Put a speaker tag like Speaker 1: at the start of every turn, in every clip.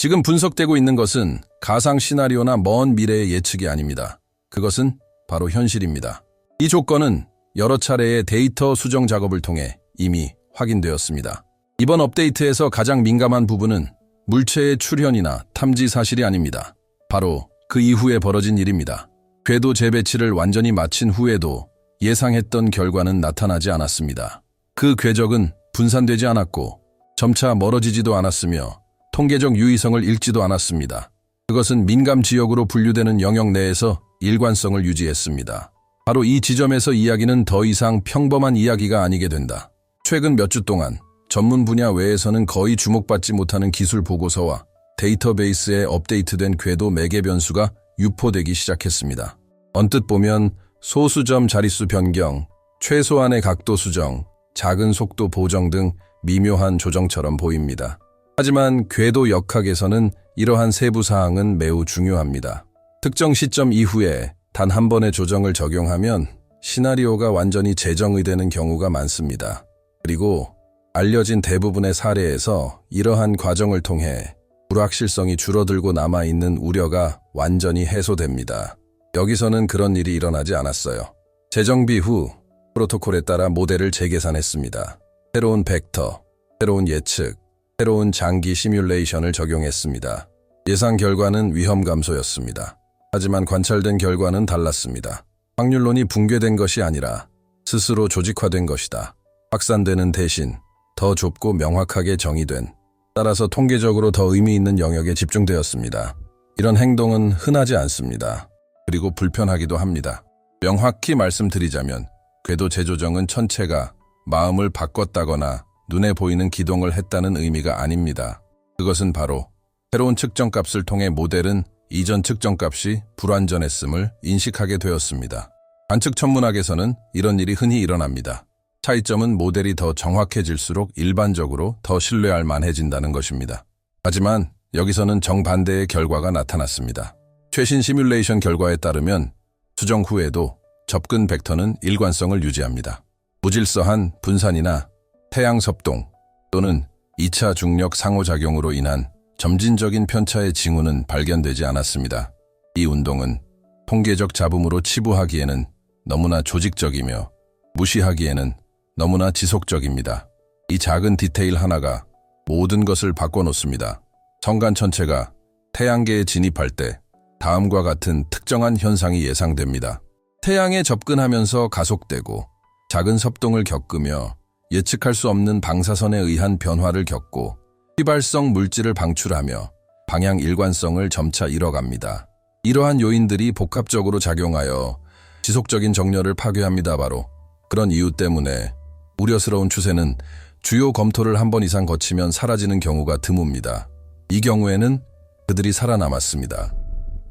Speaker 1: 지금 분석되고 있는 것은 가상 시나리오나 먼 미래의 예측이 아닙니다. 그것은 바로 현실입니다. 이 조건은 여러 차례의 데이터 수정 작업을 통해 이미 확인되었습니다. 이번 업데이트에서 가장 민감한 부분은 물체의 출현이나 탐지 사실이 아닙니다. 바로 그 이후에 벌어진 일입니다. 궤도 재배치를 완전히 마친 후에도 예상했던 결과는 나타나지 않았습니다. 그 궤적은 분산되지 않았고 점차 멀어지지도 않았으며 통계적 유의성을 잃지도 않았습니다. 그것은 민감 지역으로 분류되는 영역 내에서 일관성을 유지했습니다. 바로 이 지점에서 이야기는 더 이상 평범한 이야기가 아니게 된다. 최근 몇 주 동안 전문 분야 외에서는 거의 주목받지 못하는 기술 보고서와 데이터베이스에 업데이트된 궤도 매개 변수가 유포되기 시작했습니다. 언뜻 보면 소수점 자릿수 변경, 최소한의 각도 수정, 작은 속도 보정 등 미묘한 조정처럼 보입니다. 하지만 궤도 역학에서는 이러한 세부 사항은 매우 중요합니다. 특정 시점 이후에 단 한 번의 조정을 적용하면 시나리오가 완전히 재정의되는 경우가 많습니다. 그리고 알려진 대부분의 사례에서 이러한 과정을 통해 불확실성이 줄어들고 남아있는 우려가 완전히 해소됩니다. 여기서는 그런 일이 일어나지 않았어요. 재정비 후 프로토콜에 따라 모델을 재계산했습니다. 새로운 벡터, 새로운 예측, 새로운 장기 시뮬레이션을 적용했습니다. 예상 결과는 위험 감소였습니다. 하지만 관찰된 결과는 달랐습니다. 확률론이 붕괴된 것이 아니라 스스로 조직화된 것이다. 확산되는 대신 더 좁고 명확하게 정의된, 따라서 통계적으로 더 의미 있는 영역에 집중되었습니다. 이런 행동은 흔하지 않습니다. 그리고 불편하기도 합니다. 명확히 말씀드리자면 궤도 재조정은 전체가 마음을 바꿨다거나 눈에 보이는 기동을 했다는 의미가 아닙니다. 그것은 바로 새로운 측정값을 통해 모델은 이전 측정값이 불완전했음을 인식하게 되었습니다. 관측 천문학에서는 이런 일이 흔히 일어납니다. 차이점은 모델이 더 정확해질수록 일반적으로 더 신뢰할 만해진다는 것입니다. 하지만 여기서는 정반대의 결과가 나타났습니다. 최신 시뮬레이션 결과에 따르면 수정 후에도 접근 벡터는 일관성을 유지합니다. 무질서한 분산이나 태양 섭동 또는 2차 중력 상호작용으로 인한 점진적인 편차의 징후는 발견되지 않았습니다. 이 운동은 통계적 잡음으로 치부하기에는 너무나 조직적이며 무시하기에는 너무나 지속적입니다. 이 작은 디테일 하나가 모든 것을 바꿔놓습니다. 성간 전체가 태양계에 진입할 때 다음과 같은 특정한 현상이 예상됩니다. 태양에 접근하면서 가속되고 작은 섭동을 겪으며 예측할 수 없는 방사선에 의한 변화를 겪고 휘발성 물질을 방출하며 방향 일관성을 점차 잃어갑니다. 이러한 요인들이 복합적으로 작용하여 지속적인 정렬을 파괴합니다. 바로 그런 이유 때문에 우려스러운 추세는 주요 검토를 한 번 이상 거치면 사라지는 경우가 드뭅니다. 이 경우에는 그들이 살아남았습니다.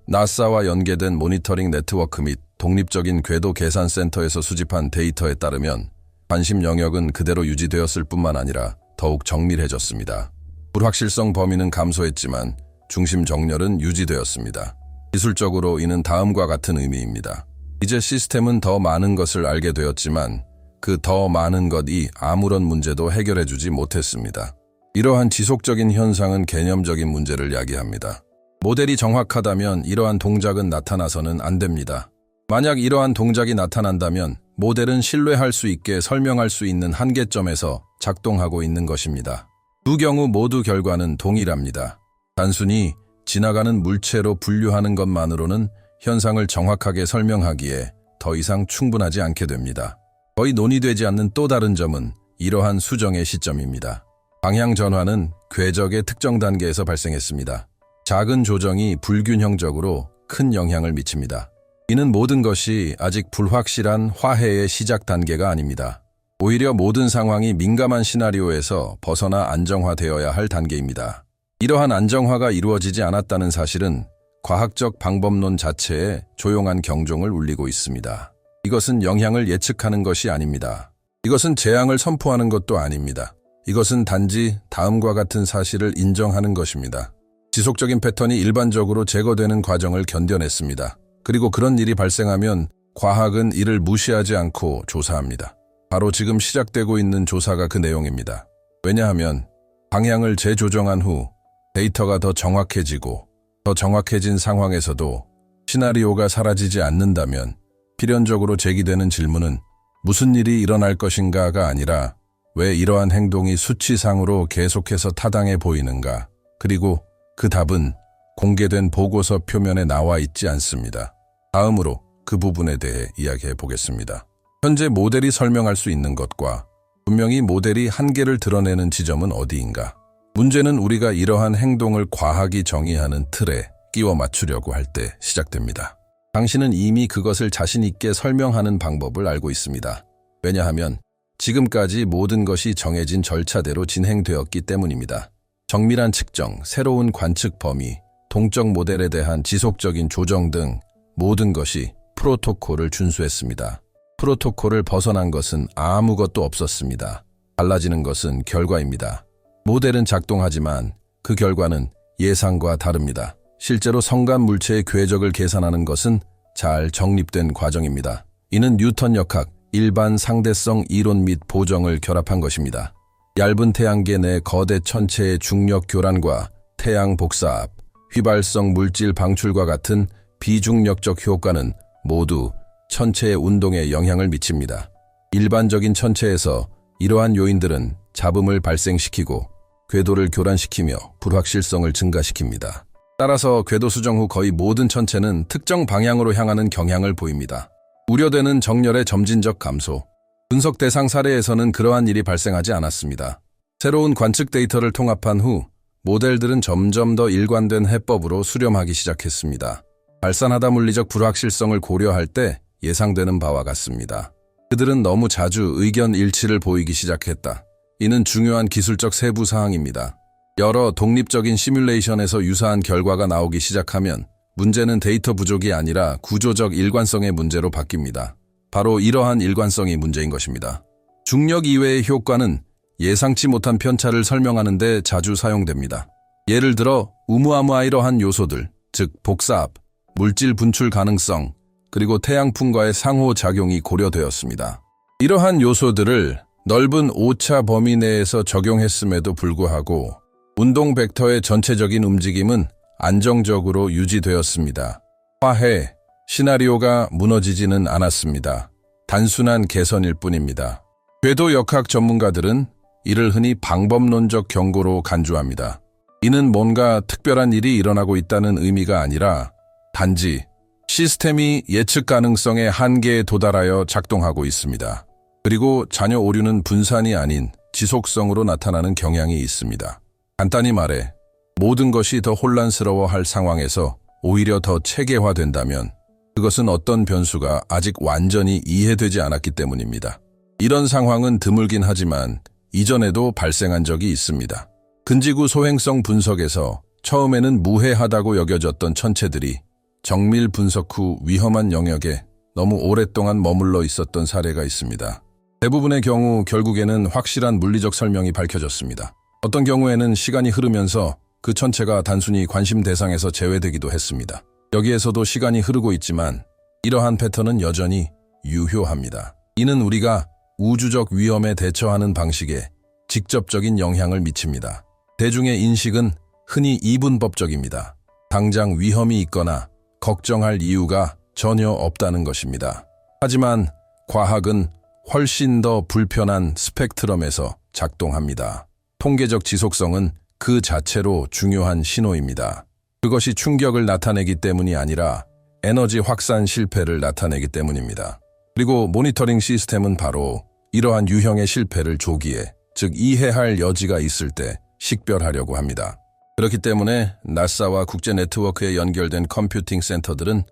Speaker 1: 나사와 연계된 모니터링 네트워크 및 독립적인 궤도 계산 센터에서 수집한 데이터에 따르면 관심 영역은 그대로 유지되었을 뿐만 아니라 더욱 정밀해졌습니다. 불확실성 범위는 감소했지만 중심 정렬은 유지되었습니다. 기술적으로 이는 다음과 같은 의미입니다. 이제 시스템은 더 많은 것을 알게 되었지만 그 더 많은 것이 아무런 문제도 해결해주지 못했습니다. 이러한 지속적인 현상은 개념적인 문제를 야기합니다. 모델이 정확하다면 이러한 동작은 나타나서는 안 됩니다. 만약 이러한 동작이 나타난다면 모델은 신뢰할 수 있게 설명할 수 있는 한계점에서 작동하고 있는 것입니다. 두 경우 모두 결과는 동일합니다. 단순히 지나가는 물체로 분류하는 것만으로는 현상을 정확하게 설명하기에 더 이상 충분하지 않게 됩니다. 거의 논의되지 않는 또 다른 점은 이러한 수정의 시점입니다. 방향 전환은 궤적의 특정 단계에서 발생했습니다. 작은 조정이 불균형적으로 큰 영향을 미칩니다. 이는 모든 것이 아직 불확실한 화해의 시작 단계가 아닙니다. 오히려 모든 상황이 민감한 시나리오에서 벗어나 안정화되어야 할 단계입니다. 이러한 안정화가 이루어지지 않았다는 사실은 과학적 방법론 자체에 조용한 경종을 울리고 있습니다. 이것은 영향을 예측하는 것이 아닙니다. 이것은 재앙을 선포하는 것도 아닙니다. 이것은 단지 다음과 같은 사실을 인정하는 것입니다. 지속적인 패턴이 일반적으로 제거되는 과정을 견뎌냈습니다. 그리고 그런 일이 발생하면 과학은 이를 무시하지 않고 조사합니다. 바로 지금 시작되고 있는 조사가 그 내용입니다. 왜냐하면 방향을 재조정한 후 데이터가 더 정확해지고 더 정확해진 상황에서도 시나리오가 사라지지 않는다면 필연적으로 제기되는 질문은 무슨 일이 일어날 것인가가 아니라 왜 이러한 행동이 수치상으로 계속해서 타당해 보이는가? 그리고 그 답은 공개된 보고서 표면에 나와 있지 않습니다. 다음으로 그 부분에 대해 이야기해 보겠습니다. 현재 모델이 설명할 수 있는 것과 분명히 모델이 한계를 드러내는 지점은 어디인가? 문제는 우리가 이러한 행동을 과학이 정의하는 틀에 끼워 맞추려고 할 때 시작됩니다. 당신은 이미 그것을 자신 있게 설명하는 방법을 알고 있습니다. 왜냐하면 지금까지 모든 것이 정해진 절차대로 진행되었기 때문입니다. 정밀한 측정, 새로운 관측 범위, 동적 모델에 대한 지속적인 조정 등 모든 것이 프로토콜을 준수했습니다. 프로토콜을 벗어난 것은 아무것도 없었습니다. 달라지는 것은 결과입니다. 모델은 작동하지만 그 결과는 예상과 다릅니다. 실제로 성간 물체의 궤적을 계산하는 것은 잘 정립된 과정입니다. 이는 뉴턴 역학, 일반 상대성 이론 및 보정을 결합한 것입니다. 얇은 태양계 내 거대 천체의 중력 교란과 태양 복사압, 휘발성 물질 방출과 같은 비중력적 효과는 모두 천체의 운동에 영향을 미칩니다. 일반적인 천체에서 이러한 요인들은 잡음을 발생시키고 궤도를 교란시키며 불확실성을 증가시킵니다. 따라서 궤도 수정 후 거의 모든 천체는 특정 방향으로 향하는 경향을 보입니다. 우려되는 정렬의 점진적 감소. 분석 대상 사례에서는 그러한 일이 발생하지 않았습니다. 새로운 관측 데이터를 통합한 후 모델들은 점점 더 일관된 해법으로 수렴하기 시작했습니다. 발산하다 물리적 불확실성을 고려할 때 예상되는 바와 같습니다. 그들은 너무 자주 의견 일치를 보이기 시작했다. 이는 중요한 기술적 세부 사항입니다. 여러 독립적인 시뮬레이션에서 유사한 결과가 나오기 시작하면 문제는 데이터 부족이 아니라 구조적 일관성의 문제로 바뀝니다. 바로 이러한 일관성이 문제인 것입니다. 중력 이외의 효과는 예상치 못한 편차를 설명하는 데 자주 사용됩니다. 예를 들어 우무아무아이러한 요소들, 즉 복사압, 물질 분출 가능성, 그리고 태양풍과의 상호작용이 고려되었습니다. 이러한 요소들을 넓은 오차 범위 내에서 적용했음에도 불구하고 운동 벡터의 전체적인 움직임은 안정적으로 유지되었습니다. 화해, 시나리오가 무너지지는 않았습니다. 단순한 개선일 뿐입니다. 궤도 역학 전문가들은 이를 흔히 방법론적 경고로 간주합니다. 이는 뭔가 특별한 일이 일어나고 있다는 의미가 아니라 단지 시스템이 예측 가능성의 한계에 도달하여 작동하고 있습니다. 그리고 잔여 오류는 분산이 아닌 지속성으로 나타나는 경향이 있습니다. 간단히 말해 모든 것이 더 혼란스러워할 상황에서 오히려 더 체계화된다면 그것은 어떤 변수가 아직 완전히 이해되지 않았기 때문입니다. 이런 상황은 드물긴 하지만 이전에도 발생한 적이 있습니다. 근지구 소행성 분석에서 처음에는 무해하다고 여겨졌던 천체들이 정밀 분석 후 위험한 영역에 너무 오랫동안 머물러 있었던 사례가 있습니다. 대부분의 경우 결국에는 확실한 물리적 설명이 밝혀졌습니다. 어떤 경우에는 시간이 흐르면서 그 천체가 단순히 관심 대상에서 제외되기도 했습니다. 여기에서도 시간이 흐르고 있지만 이러한 패턴은 여전히 유효합니다. 이는 우리가 우주적 위험에 대처하는 방식에 직접적인 영향을 미칩니다. 대중의 인식은 흔히 이분법적입니다. 당장 위험이 있거나 걱정할 이유가 전혀 없다는 것입니다. 하지만 과학은 훨씬 더 불편한 스펙트럼에서 작동합니다. 통계적 지속성은 그 자체로 중요한 신호입니다. 그것이 충격을 나타내기 때문이 아니라 에너지 확산 실패를 나타내기 때문입니다. 그리고 모니터링 시스템은 바로 이러한 유형의 실패를 조기에, 즉 이해할 여지가 있을 때 식별하려고 합니다. 그렇기 때문에 나사와 국제 네트워크에 연결된 컴퓨팅 센터들은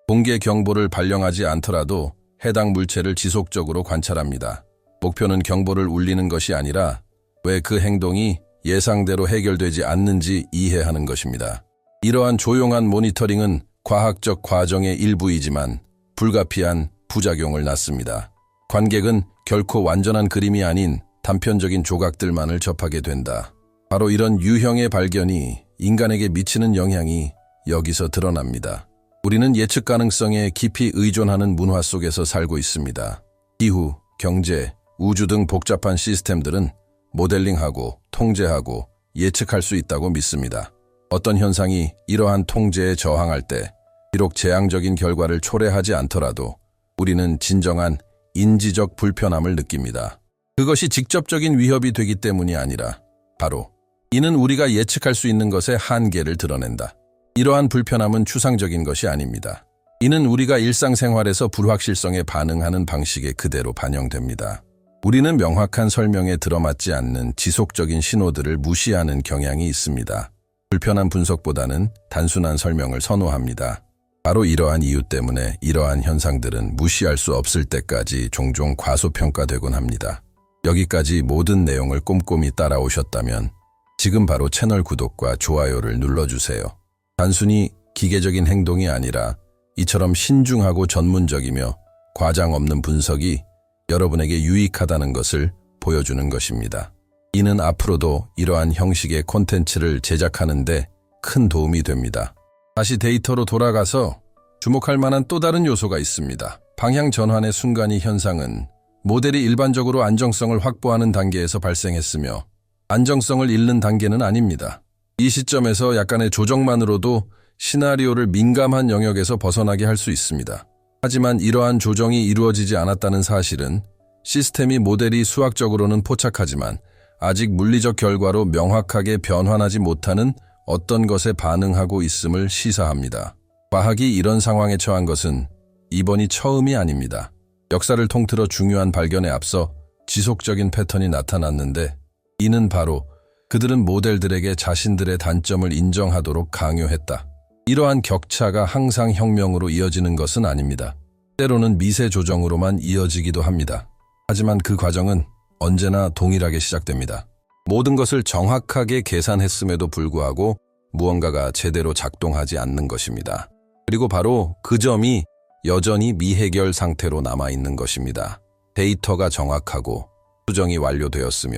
Speaker 1: 공개 경보를 발령하지 않더라도 해당 물체를 지속적으로 관찰합니다. 목표는 경보를 울리는 것이 아니라 왜 그 행동이 예상대로 해결되지 않는지 이해하는 것입니다. 이러한 조용한 모니터링은 과학적 과정의 일부이지만 불가피한 부작용을 낳습니다. 관객은 결코 완전한 그림이 아닌 단편적인 조각들만을 접하게 된다. 바로 이런 유형의 발견이 인간에게 미치는 영향이 여기서 드러납니다. 우리는 예측 가능성에 깊이 의존하는 문화 속에서 살고 있습니다. 기후, 경제, 우주 등 복잡한 시스템들은 모델링하고 통제하고 예측할 수 있다고 믿습니다. 어떤 현상이 이러한 통제에 저항할 때 비록 재앙적인 결과를 초래하지 않더라도 우리는 진정한 인지적 불편함을 느낍니다. 그것이 직접적인 위협이 되기 때문이 아니라 바로 이는 우리가 예측할 수 있는 것의 한계를 드러낸다. 이러한 불편함은 추상적인 것이 아닙니다. 이는 우리가 일상생활에서 불확실성에 반응하는 방식에 그대로 반영됩니다. 우리는 명확한 설명에 들어맞지 않는 지속적인 신호들을 무시하는 경향이 있습니다. 불편한 분석보다는 단순한 설명을 선호합니다. 바로 이러한 이유 때문에 이러한 현상들은 무시할 수 없을 때까지 종종 과소평가되곤 합니다. 여기까지 모든 내용을 꼼꼼히 따라오셨다면 지금 바로 채널 구독과 좋아요를 눌러주세요. 단순히 기계적인 행동이 아니라 이처럼 신중하고 전문적이며 과장 없는 분석이 여러분에게 유익하다는 것을 보여주는 것입니다. 이는 앞으로도 이러한 형식의 콘텐츠를 제작하는 데 큰 도움이 됩니다. 다시 데이터로 돌아가서 주목할 만한 또 다른 요소가 있습니다. 방향 전환의 순간 이 현상은 모델이 일반적으로 안정성을 확보하는 단계에서 발생했으며 안정성을 잃는 단계는 아닙니다. 이 시점에서 약간의 조정만으로도 시나리오를 민감한 영역에서 벗어나게 할 수 있습니다. 하지만 이러한 조정이 이루어지지 않았다는 사실은 시스템이 모델이 수학적으로는 포착하지만 아직 물리적 결과로 명확하게 변환하지 못하는 어떤 것에 반응하고 있음을 시사합니다. 과학이 이런 상황에 처한 것은 이번이 처음이 아닙니다. 역사를 통틀어 중요한 발견에 앞서 지속적인 패턴이 나타났는데 이는 바로 그들은 모델들에게 자신들의 단점을 인정하도록 강요했다. 이러한 격차가 항상 혁명으로 이어지는 것은 아닙니다. 때로는 미세 조정으로만 이어지기도 합니다. 하지만 그 과정은 언제나 동일하게 시작됩니다. 모든 것을 정확하게 계산했음에도 불구하고 무언가가 제대로 작동하지 않는 것입니다. 그리고 바로 그 점이 여전히 미해결 상태로 남아있는 것입니다. 데이터가 정확하고 수정이 완료되었으며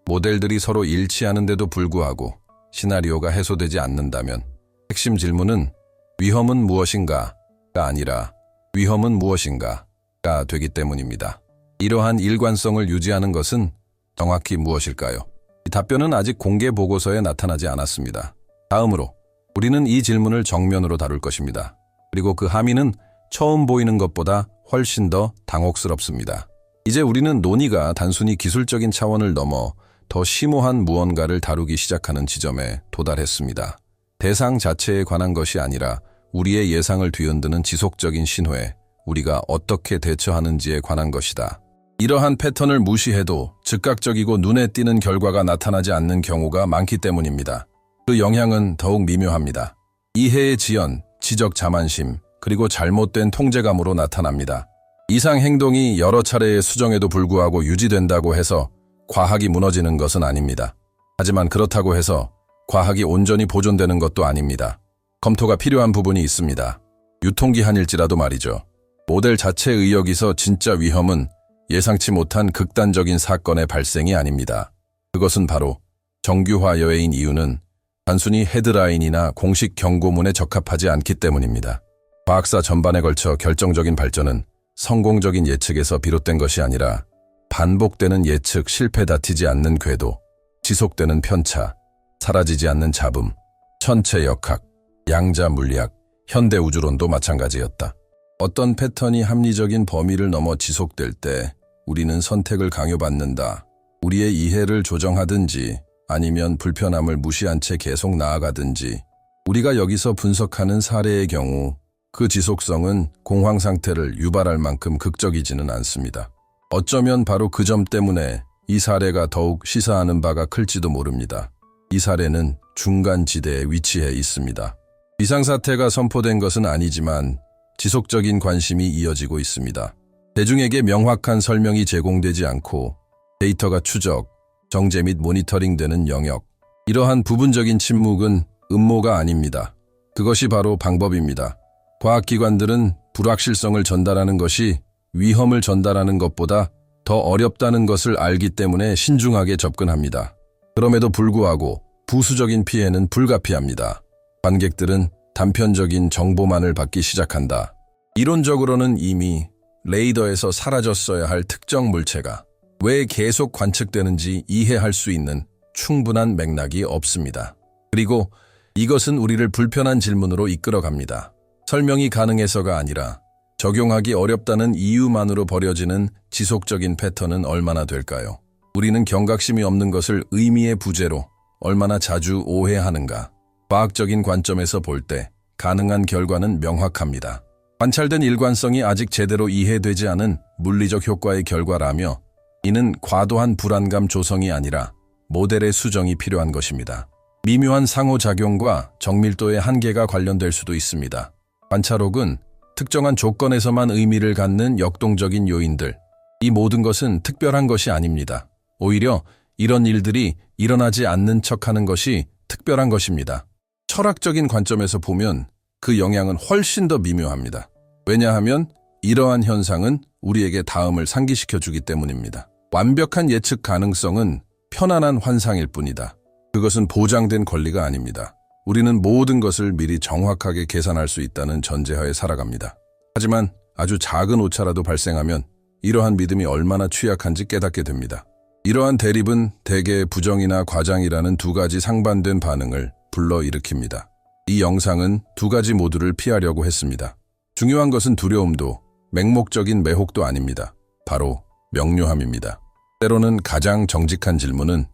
Speaker 1: 모델들이 서로 일치하는데도 불구하고 시나리오가 해소되지 않는다면 핵심 질문은 위험은 무엇인가가 아니라 위험은 무엇인가가 되기 때문입니다. 이러한 일관성을 유지하는 것은 정확히 무엇일까요? 이 답변은 아직 공개 보고서에 나타나지 않았습니다. 다음으로 우리는 이 질문을 정면으로 다룰 것입니다. 그리고 그 함의는 처음 보이는 것보다 훨씬 더 당혹스럽습니다. 이제 우리는 논의가 단순히 기술적인 차원을 넘어 더 심오한 무언가를 다루기 시작하는 지점에 도달했습니다. 대상 자체에 관한 것이 아니라 우리의 예상을 뒤흔드는 지속적인 신호에 우리가 어떻게 대처하는지에 관한 것이다. 이러한 패턴을 무시해도 즉각적이고 눈에 띄는 결과가 나타나지 않는 경우가 많기 때문입니다. 그 영향은 더욱 미묘합니다. 이해의 지연, 지적 자만심, 그리고 잘못된 통제감으로 나타납니다. 이상 행동이 여러 차례의 수정에도 불구하고 유지된다고 해서 과학이 무너지는 것은 아닙니다. 하지만 그렇다고 해서 과학이 온전히 보존되는 것도 아닙니다. 검토가 필요한 부분이 있습니다. 유통기한일지라도 말이죠. 모델 자체의 여기서 진짜 위험은 예상치 못한 극단적인 사건의 발생이 아닙니다. 그것은 바로 정규화여인 이유는 단순히 헤드라인이나 공식 경고문에 적합하지 않기 때문입니다. 과학사 전반에 걸쳐 결정적인 발전은 성공적인 예측에서 비롯된 것이 아니라 반복되는 예측 실패 다티지 않는 궤도, 지속되는 편차, 사라지지 않는 잡음, 천체 역학, 양자 물리학, 현대 우주론도 마찬가지였다. 어떤 패턴이 합리적인 범위를 넘어 지속될 때 우리는 선택을 강요받는다. 우리의 이해를 조정하든지 아니면 불편함을 무시한 채 계속 나아가든지 우리가 여기서 분석하는 사례의 경우 그 지속성은 공황 상태를 유발할 만큼 극적이지는 않습니다. 어쩌면 바로 그 점 때문에 이 사례가 더욱 시사하는 바가 클지도 모릅니다. 이 사례는 중간 지대에 위치해 있습니다. 비상사태가 선포된 것은 아니지만 지속적인 관심이 이어지고 있습니다. 대중에게 명확한 설명이 제공되지 않고 데이터가 추적, 정제 및 모니터링되는 영역. 이러한 부분적인 침묵은 음모가 아닙니다. 그것이 바로 방법입니다. 과학기관들은 불확실성을 전달하는 것이 위험을 전달하는 것보다 더 어렵다는 것을 알기 때문에 신중하게 접근합니다. 그럼에도 불구하고 부수적인 피해는 불가피합니다. 관객들은 단편적인 정보만을 받기 시작한다. 이론적으로는 이미 레이더에서 사라졌어야 할 특정 물체가 왜 계속 관측되는지 이해할 수 있는 충분한 맥락이 없습니다. 그리고 이것은 우리를 불편한 질문으로 이끌어갑니다. 설명이 가능해서가 아니라 적용하기 어렵다는 이유만으로 버려지는 지속적인 패턴은 얼마나 될까요? 우리는 경각심이 없는 것을 의미의 부재로 얼마나 자주 오해하는가? 과학적인 관점에서 볼 때 가능한 결과는 명확합니다. 관찰된 일관성이 아직 제대로 이해되지 않은 물리적 효과의 결과라며 이는 과도한 불안감 조성이 아니라 모델의 수정이 필요한 것입니다. 미묘한 상호작용과 정밀도의 한계가 관련될 수도 있습니다. 관찰혹은 특정한 조건에서만 의미를 갖는 역동적인 요인들, 이 모든 것은 특별한 것이 아닙니다. 오히려 이런 일들이 일어나지 않는 척하는 것이 특별한 것입니다. 철학적인 관점에서 보면 그 영향은 훨씬 더 미묘합니다. 왜냐하면 이러한 현상은 우리에게 다음을 상기시켜주기 때문입니다. 완벽한 예측 가능성은 편안한 환상일 뿐이다. 그것은 보장된 권리가 아닙니다. 우리는 모든 것을 미리 정확하게 계산할 수 있다는 전제하에 살아갑니다. 하지만 아주 작은 오차라도 발생하면 이러한 믿음이 얼마나 취약한지 깨닫게 됩니다. 이러한 대립은 대개 부정이나 과장이라는 두 가지 상반된 반응을 불러일으킵니다. 이 영상은 두 가지 모두를 피하려고 했습니다. 중요한 것은 두려움도 맹목적인 매혹도 아닙니다. 바로 명료함입니다. 때로는 가장 정직한 질문은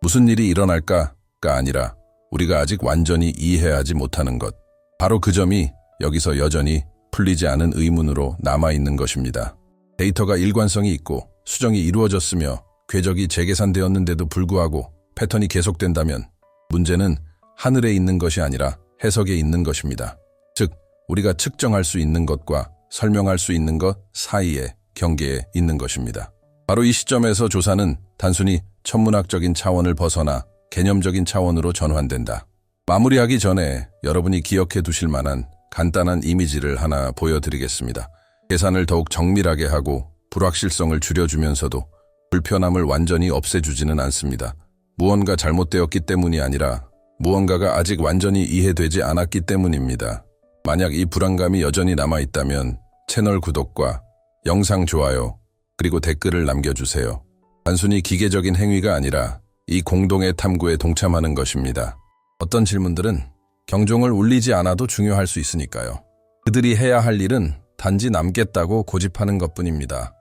Speaker 1: 무슨 일이 일어날까가 아니라 우리가 아직 완전히 이해하지 못하는 것. 바로 그 점이 여기서 여전히 풀리지 않은 의문으로 남아있는 것입니다. 데이터가 일관성이 있고 수정이 이루어졌으며 궤적이 재계산되었는데도 불구하고 패턴이 계속된다면 문제는 하늘에 있는 것이 아니라 해석에 있는 것입니다. 즉, 우리가 측정할 수 있는 것과 설명할 수 있는 것 사이의 경계에 있는 것입니다. 바로 이 시점에서 조사는 단순히 천문학적인 차원을 벗어나 개념적인 차원으로 전환된다. 마무리하기 전에 여러분이 기억해 두실 만한 간단한 이미지를 하나 보여드리겠습니다. 계산을 더욱 정밀하게 하고 불확실성을 줄여주면서도 불편함을 완전히 없애주지는 않습니다. 무언가 잘못되었기 때문이 아니라 무언가가 아직 완전히 이해되지 않았기 때문입니다. 만약 이 불안감이 여전히 남아있다면 채널 구독과 영상 좋아요 그리고 댓글을 남겨주세요. 단순히 기계적인 행위가 아니라 이 공동의 탐구에 동참하는 것입니다. 어떤 질문들은 경종을 울리지 않아도 중요할 수 있으니까요. 그들이 해야 할 일은 단지 남겠다고 고집하는 것뿐입니다.